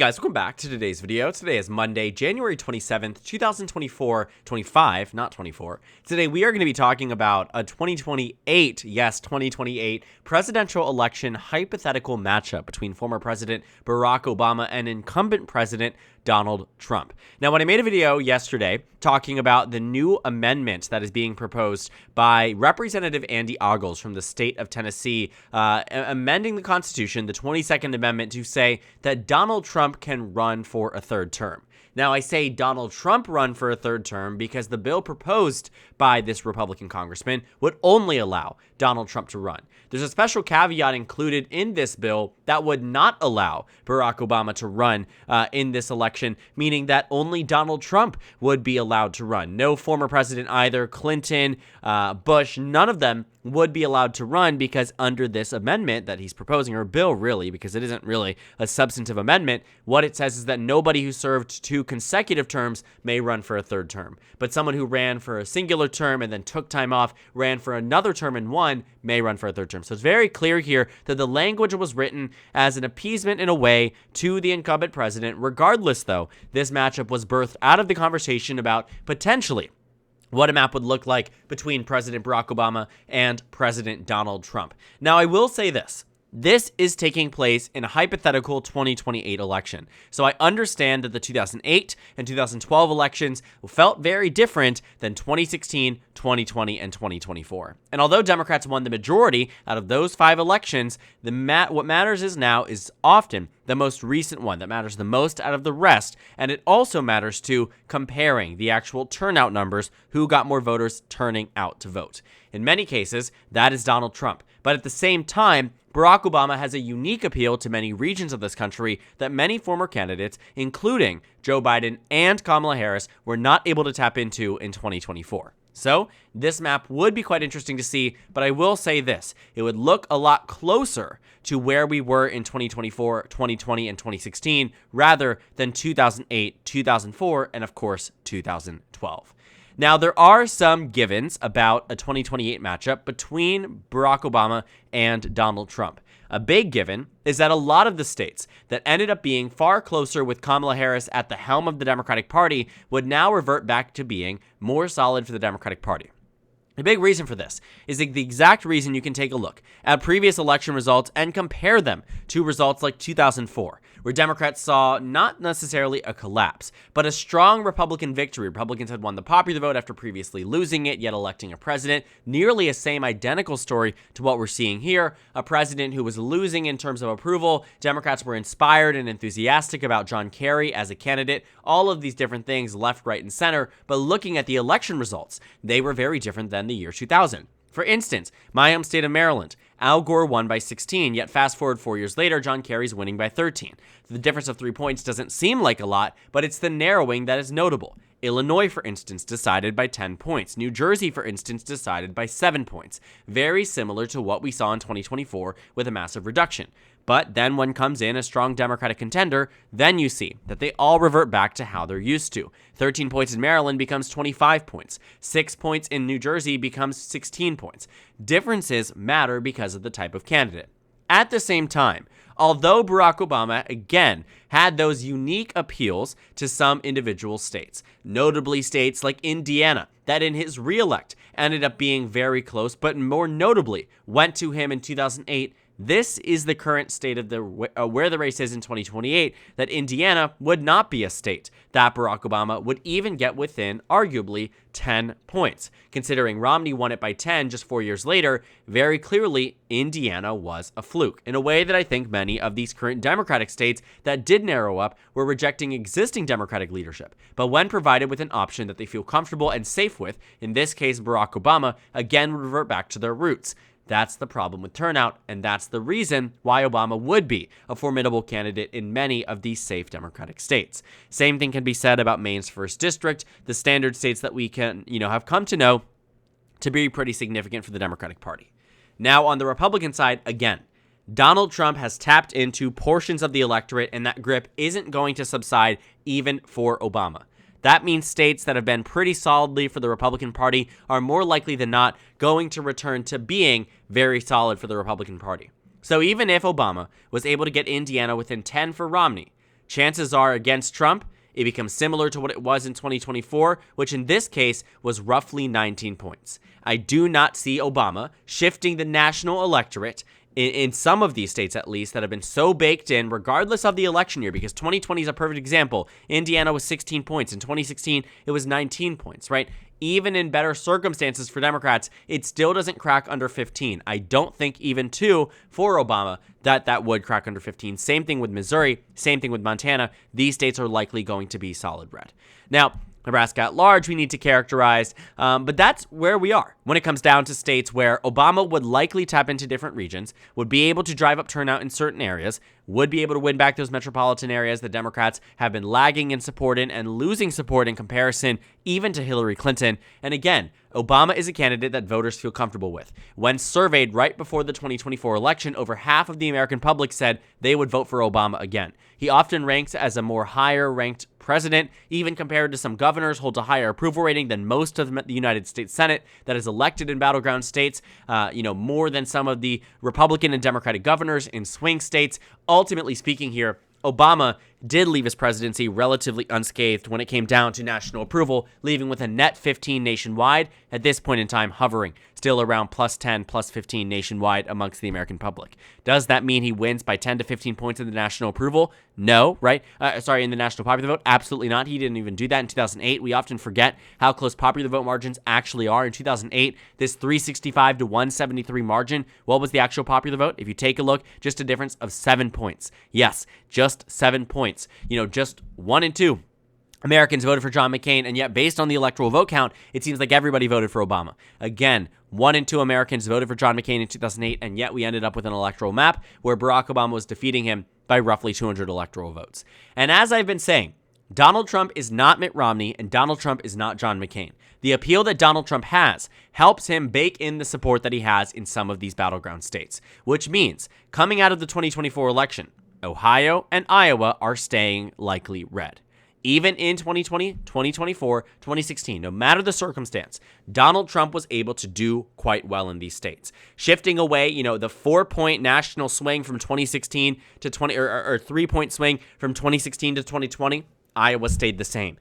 Guys, welcome back to today's video. Today is Monday, January 27th, 2024, 25, not 24. Today we are going to be talking about a 2028, yes, 2028 presidential election hypothetical matchup between former President Barack Obama and incumbent President Donald Trump. Now, when I made a video yesterday talking about the new amendment that is being proposed by Representative Andy Ogles from the state of Tennessee, amending the Constitution, the 22nd Amendment, to say that Donald Trump can run for a third term. Now, I say Donald Trump run for a third term because the bill proposed by this Republican congressman would only allow Donald Trump to run. There's a special caveat included in this bill that would not allow Barack Obama to run in this election, meaning that only Donald Trump would be allowed to run. No former president either, Clinton, Bush, none of them would be allowed to run because under this amendment that he's proposing, or bill really, because it isn't really a substantive amendment, what it says is that nobody who served 2 consecutive terms may run for a third term. But someone who ran for a singular term and then took time off, ran for another term and won, may run for a third term. So it's very clear here that the language was written as an appeasement in a way to the incumbent president. Regardless, though, this matchup was birthed out of the conversation about potentially what a map would look like between President Barack Obama and President Donald Trump. Now, I will say this. This is taking place in a hypothetical 2028 election. So I understand that the 2008 and 2012 elections felt very different than 2016, 2020, and 2024. And although Democrats won the majority out of those 5 elections, what matters is now is often the most recent one that matters the most out of the rest. And it also matters to comparing the actual turnout numbers, who got more voters turning out to vote. In many cases, that is Donald Trump. But at the same time, Barack Obama has a unique appeal to many regions of this country that many former candidates, including Joe Biden and Kamala Harris, were not able to tap into in 2024. So this map would be quite interesting to see, but I will say this. It would look a lot closer to where we were in 2024, 2020, and 2016, rather than 2008, 2004, and of course, 2012. Now, there are some givens about a 2028 matchup between Barack Obama and Donald Trump. A big given is that a lot of the states that ended up being far closer with Kamala Harris at the helm of the Democratic Party would now revert back to being more solid for the Democratic Party. The big reason for this is the exact reason you can take a look at previous election results and compare them to results like 2004, where Democrats saw not necessarily a collapse, but a strong Republican victory. Republicans had won the popular vote after previously losing it, yet electing a president. Nearly a same identical story to what we're seeing here. A president who was losing in terms of approval. Democrats were inspired and enthusiastic about John Kerry as a candidate. All of these different things, left, right, and center. But looking at the election results, they were very different than the year 2000. For instance, my home state of Maryland, Al Gore won by 16, yet fast forward 4 years later, John Kerry's winning by 13. The difference of 3 points doesn't seem like a lot, but it's the narrowing that is notable. Illinois, for instance, decided by 10 points. New Jersey, for instance, decided by 7 points. Very similar to what we saw in 2024 with a massive reduction. But then when comes in a strong Democratic contender, then you see that they all revert back to how they're used to. 13 points in Maryland becomes 25 points. 6 points in New Jersey becomes 16 points. Differences matter because of the type of candidate. At the same time, although Barack Obama, again, had those unique appeals to some individual states, notably states like Indiana, that in his reelect ended up being very close, but more notably went to him in 2008, this is the current state of where the race is in 2028, that Indiana would not be a state that Barack Obama would even get within, arguably, 10 points. Considering Romney won it by 10 just 4 years later, very clearly, Indiana was a fluke, in a way that I think many of these current Democratic states that did narrow up were rejecting existing Democratic leadership. But when provided with an option that they feel comfortable and safe with, in this case Barack Obama, again would revert back to their roots. That's the problem with turnout, and that's the reason why Obama would be a formidable candidate in many of these safe Democratic states. Same thing can be said about Maine's 1st District, the standard states that we can, have come to know to be pretty significant for the Democratic Party. Now, on the Republican side, again, Donald Trump has tapped into portions of the electorate, and that grip isn't going to subside even for Obama. That means states that have been pretty solidly for the Republican Party are more likely than not going to return to being very solid for the Republican Party. So even if Obama was able to get Indiana within 10 for Romney, chances are against Trump, it becomes similar to what it was in 2024, which in this case was roughly 19 points. I do not see Obama shifting the national electorate in some of these states, at least, that have been so baked in, regardless of the election year, because 2020 is a perfect example. Indiana was 16 points. In 2016, it was 19 points, right? Even in better circumstances for Democrats, it still doesn't crack under 15. I don't think even 2 for Obama that would crack under 15. Same thing with Missouri. Same thing with Montana. These states are likely going to be solid red. Now, Nebraska at large, we need to characterize, but that's where we are when it comes down to states where Obama would likely tap into different regions, would be able to drive up turnout in certain areas, would be able to win back those metropolitan areas that Democrats have been lagging in support in and losing support in comparison even to Hillary Clinton. And again, Obama is a candidate that voters feel comfortable with. When surveyed right before the 2024 election, over half of the American public said they would vote for Obama again. He often ranks as a more higher-ranked president, even compared to some governors, holds a higher approval rating than most of the United States Senate that is elected in battleground states, more than some of the Republican and Democratic governors in swing states. Ultimately speaking here, Obama did leave his presidency relatively unscathed when it came down to national approval, leaving with a net 15 nationwide, at this point in time hovering still around plus 10, plus 15 nationwide amongst the American public. Does that mean he wins by 10 to 15 points in the national approval? No, right? In the national popular vote? Absolutely not. He didn't even do that in 2008. We often forget how close popular vote margins actually are. In 2008, this 365 to 173 margin, what was the actual popular vote? If you take a look, just a difference of 7 points. Yes, just 7 points. Just 1 and 2 Americans voted for John McCain, and yet based on the electoral vote count, it seems like everybody voted for Obama. Again, 1 and 2 Americans voted for John McCain in 2008, and yet we ended up with an electoral map where Barack Obama was defeating him by roughly 200 electoral votes. And as I've been saying, Donald Trump is not Mitt Romney, and Donald Trump is not John McCain. The appeal that Donald Trump has helps him bake in the support that he has in some of these battleground states, which means coming out of the 2024 election, Ohio and Iowa are staying likely red. Even in 2020, 2024, 2016, no matter the circumstance, Donald Trump was able to do quite well in these states. Shifting away, the 4-point national swing from 2016 to 20, or 3-point swing from 2016 to 2020, Iowa stayed the same.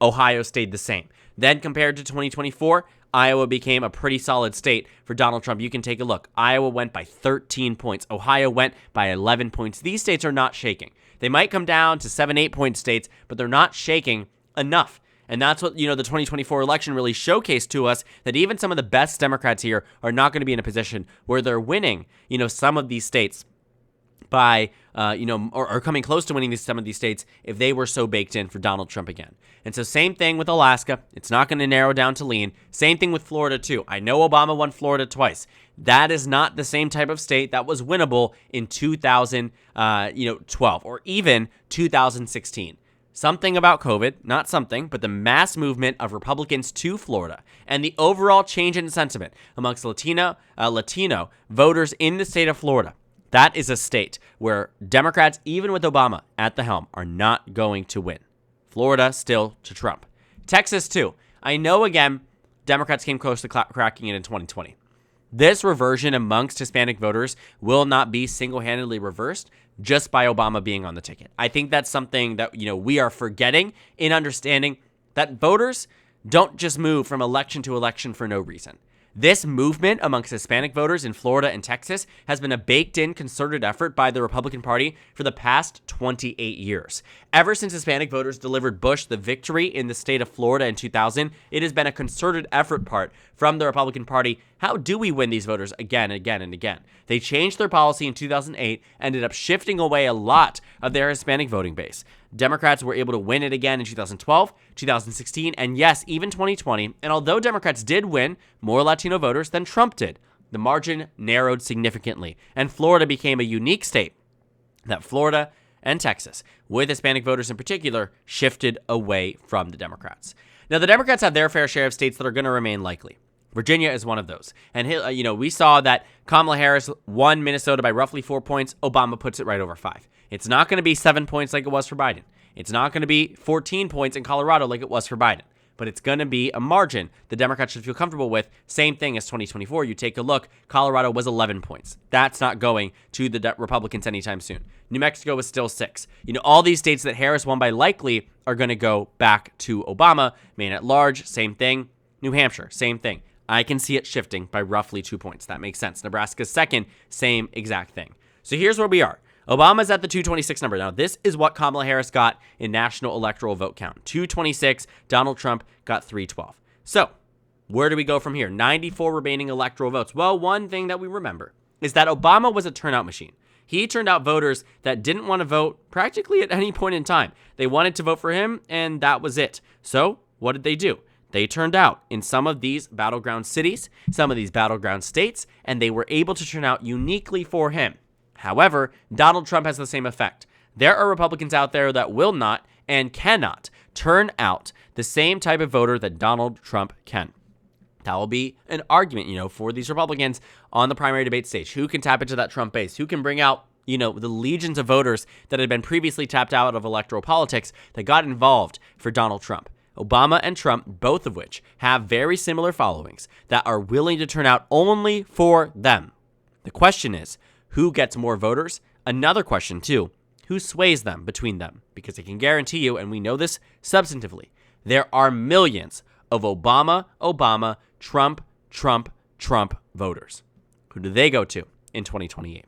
Ohio stayed the same. Then compared to 2024, Iowa became a pretty solid state for Donald Trump. You can take a look. Iowa went by 13 points. Ohio went by 11 points. These states are not shaking. They might come down to 7, 8-point states, but they're not shaking enough. And that's what, the 2024 election really showcased to us, that even some of the best Democrats here are not going to be in a position where they're winning, some of these states by, or coming close to winning some of these states if they were so baked in for Donald Trump again. And so same thing with Alaska. It's not going to narrow down to lean. Same thing with Florida too. I know Obama won Florida twice. That is not the same type of state that was winnable in 2012 or even 2016. Something about COVID, not something, but the mass movement of Republicans to Florida and the overall change in sentiment amongst Latino voters in the state of Florida. That is a state where Democrats, even with Obama at the helm, are not going to win. Florida still to Trump. Texas too. I know, again, Democrats came close to cracking it in 2020. This reversion amongst Hispanic voters will not be single-handedly reversed just by Obama being on the ticket. I think that's something that, we are forgetting in understanding that voters don't just move from election to election for no reason. This movement amongst Hispanic voters in Florida and Texas has been a baked-in concerted effort by the Republican Party for the past 28 years. Ever since Hispanic voters delivered Bush the victory in the state of Florida in 2000, it has been a concerted effort from the Republican Party. How do we win these voters again and again and again? They changed their policy in 2008, ended up shifting away a lot of their Hispanic voting base. Democrats were able to win it again in 2012, 2016, and yes, even 2020. And although Democrats did win more Latino voters than Trump did, the margin narrowed significantly, and Florida became a unique state that Florida and Texas, with Hispanic voters in particular, shifted away from the Democrats. Now, the Democrats have their fair share of states that are going to remain likely. Virginia is one of those. And, we saw that Kamala Harris won Minnesota by roughly 4 points. Obama puts it right over 5. It's not going to be 7 points like it was for Biden. It's not going to be 14 points in Colorado like it was for Biden. but it's going to be a margin the Democrats should feel comfortable with. Same thing as 2024. You take a look, Colorado was 11 points. That's not going to the Republicans anytime soon. New Mexico was still 6. All these states that Harris won by likely are going to go back to Obama. Maine at large, same thing. New Hampshire, same thing. I can see it shifting by roughly 2 points. That makes sense. Nebraska's second, same exact thing. So here's where we are. Obama's at the 226 number. Now, this is what Kamala Harris got in national electoral vote count. 226. Donald Trump got 312. So where do we go from here? 94 remaining electoral votes. Well, one thing that we remember is that Obama was a turnout machine. He turned out voters that didn't want to vote practically at any point in time. They wanted to vote for him, and that was it. So what did they do? They turned out in some of these battleground cities, some of these battleground states, and they were able to turn out uniquely for him. However, Donald Trump has the same effect. There are Republicans out there that will not and cannot turn out the same type of voter that Donald Trump can. That will be an argument, for these Republicans on the primary debate stage. Who can tap into that Trump base? Who can bring out, the legions of voters that had been previously tapped out of electoral politics that got involved for Donald Trump? Obama and Trump, both of which have very similar followings that are willing to turn out only for them. The question is, who gets more voters? Another question, too, who sways them between them? Because I can guarantee you, and we know this substantively, there are millions of Obama, Trump voters. Who do they go to in 2028?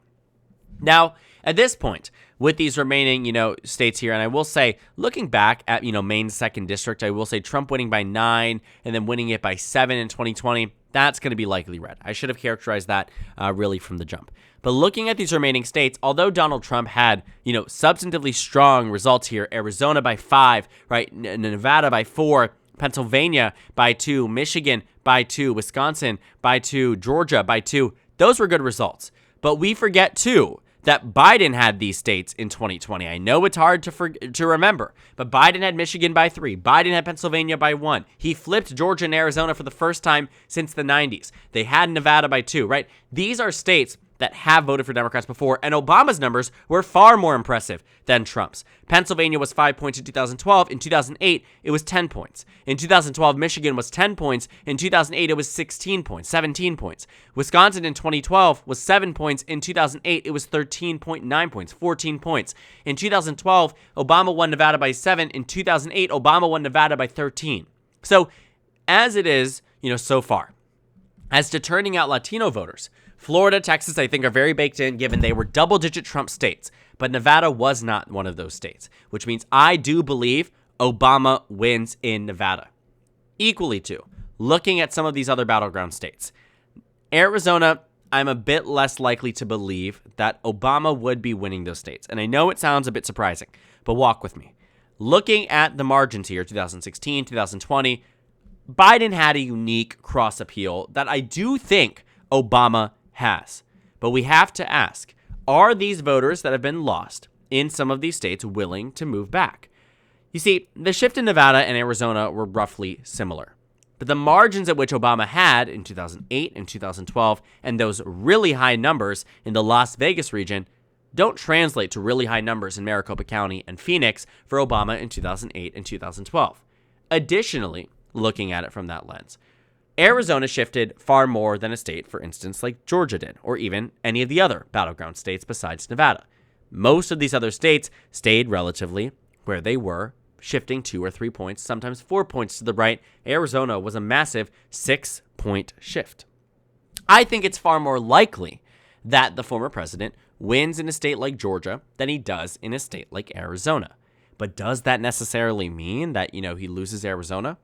Now, at this point, with these remaining, states here, and I will say, looking back at, Maine's 2nd district, I will say Trump winning by 9 and then winning it by 7 in 2020, that's going to be likely red. I should have characterized that really from the jump. But looking at these remaining states, although Donald Trump had, substantively strong results here, Arizona by 5, right, Nevada by 4, Pennsylvania by 2, Michigan by 2, Wisconsin by 2, Georgia by 2, those were good results. But we forget, too, that Biden had these states in 2020. I know it's hard to remember, but Biden had Michigan by 3. Biden had Pennsylvania by 1. He flipped Georgia and Arizona for the first time since the 90s. They had Nevada by 2, right? These are states that have voted for Democrats before, and Obama's numbers were far more impressive than Trump's. Pennsylvania was 5 points in 2012. In 2008, it was 10 points. In 2012, Michigan was 10 points. In 2008, it was 17 points. Wisconsin in 2012 was 7 points. In 2008, it was 13.9 points, 14 points. In 2012, Obama won Nevada by 7. In 2008, Obama won Nevada by 13. So, as it is, so far, as to turning out Latino voters, Florida, Texas, I think are very baked in given they were double-digit Trump states, but Nevada was not one of those states, which means I do believe Obama wins in Nevada. Equally too, looking at some of these other battleground states, Arizona, I'm a bit less likely to believe that Obama would be winning those states. And I know it sounds a bit surprising, but walk with me. Looking at the margins here, 2016, 2020, Biden had a unique cross appeal that I do think Obama has. But we have to ask, are these voters that have been lost in some of these states willing to move back? You see, the shift in Nevada and Arizona were roughly similar. But the margins at which Obama had in 2008 and 2012 and those really high numbers in the Las Vegas region don't translate to really high numbers in Maricopa County and Phoenix for Obama in 2008 and 2012. Additionally, looking at it from that lens, Arizona shifted far more than a state, for instance, like Georgia did, or even any of the other battleground states besides Nevada. Most of these other states stayed relatively where they were, shifting 2 or 3 points, sometimes 4 points to the right. Arizona was a massive 6-point shift. I think it's far more likely that the former president wins in a state like Georgia than he does in a state like Arizona. But does that necessarily mean that, he loses Arizona?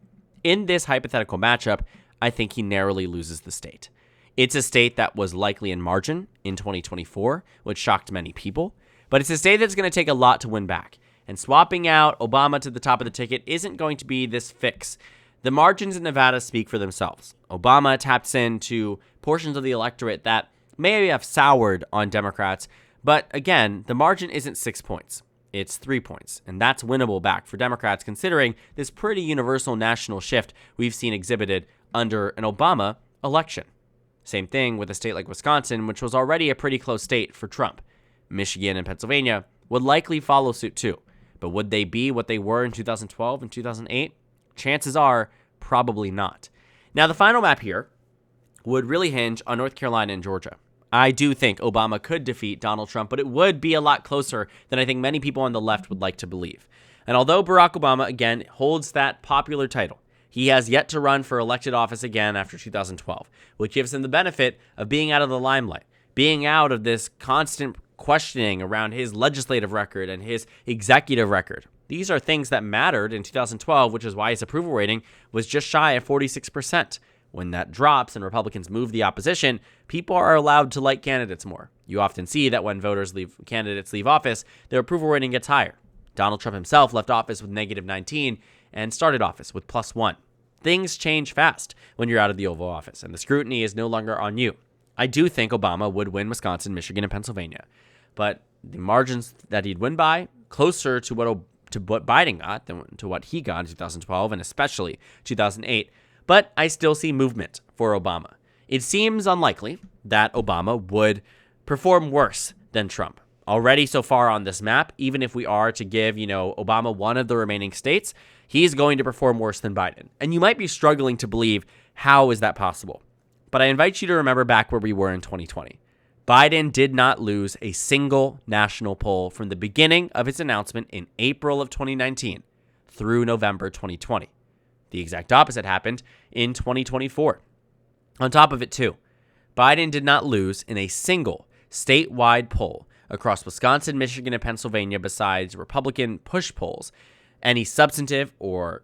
In this hypothetical matchup, I think he narrowly loses the state. It's a state that was likely in margin in 2024, which shocked many people, but it's a state that's going to take a lot to win back. And swapping out Obama to the top of the ticket isn't going to be this fix. The margins in Nevada speak for themselves. Obama taps into portions of the electorate that may have soured on Democrats, but again, the margin isn't 6 points. It's 3 points, and that's winnable back for Democrats considering this pretty universal national shift we've seen exhibited under an Obama election. Same thing with a state like Wisconsin, which was already a pretty close state for Trump. Michigan and Pennsylvania would likely follow suit too, but would they be what they were in 2012 and 2008? Chances are probably not. Now, the final map here would really hinge on North Carolina and Georgia. I do think Obama could defeat Donald Trump, but it would be a lot closer than I think many people on the left would like to believe. And although Barack Obama, again, holds that popular title, he has yet to run for elected office again after 2012, which gives him the benefit of being out of the limelight, being out of this constant questioning around his legislative record and his executive record. These are things that mattered in 2012, which is why his approval rating was just shy of 46%. When that drops and Republicans move the opposition, people are allowed to like candidates more. You often see that when candidates leave office, their approval rating gets higher. Donald Trump himself left office with -19 and started office with +1. Things change fast when you're out of the Oval Office, and the scrutiny is no longer on you. I do think Obama would win Wisconsin, Michigan, and Pennsylvania, but the margins that he'd win by, closer to what Biden got than to what he got in 2012 and especially 2008. But I still see movement for Obama. It seems unlikely that Obama would perform worse than Trump. Already so far on this map, even if we are to give, Obama one of the remaining states, he's going to perform worse than Biden. And you might be struggling to believe, how is that possible? But I invite you to remember back where we were in 2020. Biden did not lose a single national poll from the beginning of his announcement in April of 2019 through November 2020. The exact opposite happened in 2024. On top of it, too, Biden did not lose in a single statewide poll across Wisconsin, Michigan, and Pennsylvania besides Republican push polls. Any substantive or,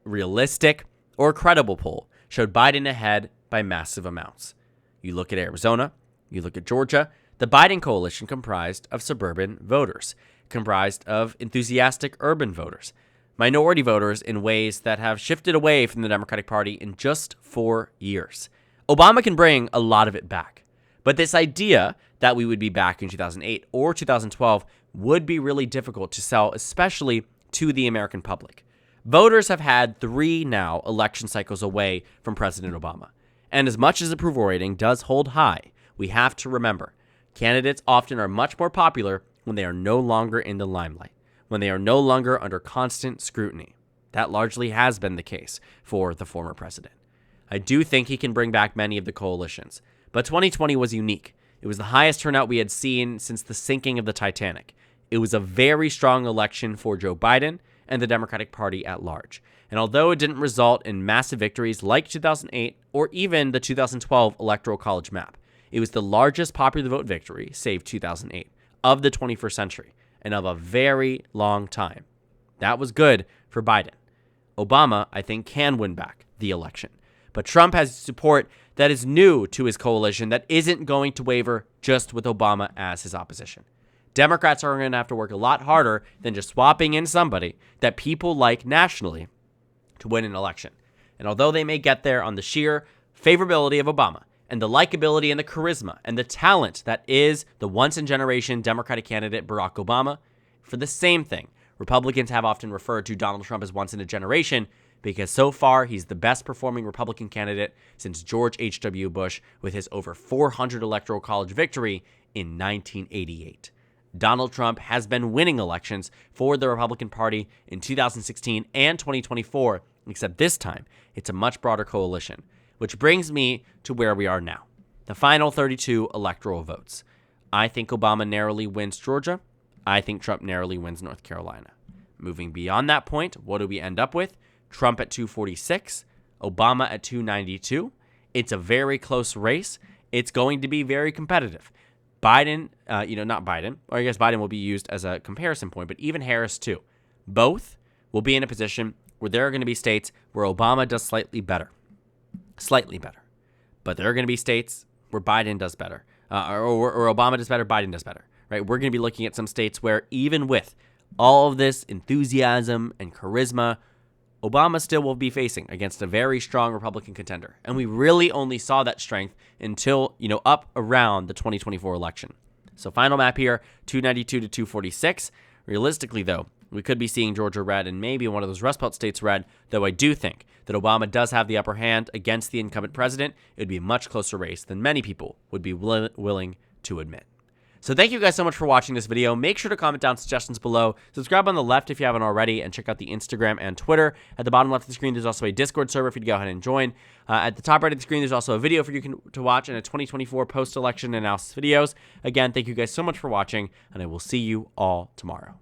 realistic or credible poll showed Biden ahead by massive amounts. You look at Arizona, you look at Georgia, the Biden coalition comprised of suburban voters, comprised of enthusiastic urban voters, minority voters in ways that have shifted away from the Democratic Party in just 4 years. Obama can bring a lot of it back, but this idea that we would be back in 2008 or 2012 would be really difficult to sell, especially to the American public. Voters have had 3 now election cycles away from President Obama, and as much as approval rating does hold high, we have to remember, candidates often are much more popular when they are no longer in the limelight, when they are no longer under constant scrutiny. That largely has been the case for the former president. I do think he can bring back many of the coalitions, but 2020 was unique. It was the highest turnout we had seen since the sinking of the Titanic. It was a very strong election for Joe Biden and the Democratic Party at large. And although it didn't result in massive victories like 2008 or even the 2012 Electoral College map, it was the largest popular vote victory, save 2008, of the 21st century and of a very long time. That was good for Biden. Obama, I think, can win back the election. But Trump has support that is new to his coalition that isn't going to waver just with Obama as his opposition. Democrats are going to have to work a lot harder than just swapping in somebody that people like nationally to win an election. And although they may get there on the sheer favorability of Obama and the likability and the charisma and the talent that is the once-in-generation Democratic candidate Barack Obama, for the same thing, Republicans have often referred to Donald Trump as once in a generation because so far he's the best performing Republican candidate since George H.W. Bush with his over 400 Electoral College victory in 1988. Donald Trump has been winning elections for the Republican Party in 2016 and 2024, except this time it's a much broader coalition, which brings me to where we are now. The final 32 electoral votes. I think Obama narrowly wins Georgia. I think Trump narrowly wins North Carolina. Moving beyond that point, what do we end up with? Trump at 246, Obama at 292. It's a very close race. It's going to be very competitive. Biden, not Biden, or I guess Biden will be used as a comparison point, but even Harris too. Both will be in a position where there are going to be states where Obama does slightly better. But there are going to be states where Biden does better, or Obama does better, Biden does better, right? We're going to be looking at some states where even with all of this enthusiasm and charisma, Obama still will be facing against a very strong Republican contender. And we really only saw that strength until, up around the 2024 election. So final map here, 292 to 246. Realistically, though, we could be seeing Georgia red and maybe one of those Rust Belt states red, though I do think that Obama does have the upper hand against the incumbent president. It would be a much closer race than many people would be willing to admit. So thank you guys so much for watching this video. Make sure to comment down suggestions below. Subscribe on the left if you haven't already, and check out the Instagram and Twitter. At the bottom left of the screen, there's also a Discord server for you to go ahead and join. At the top right of the screen, there's also a video for you to watch and a 2024 post-election analysis videos. Again, thank you guys so much for watching, and I will see you all tomorrow.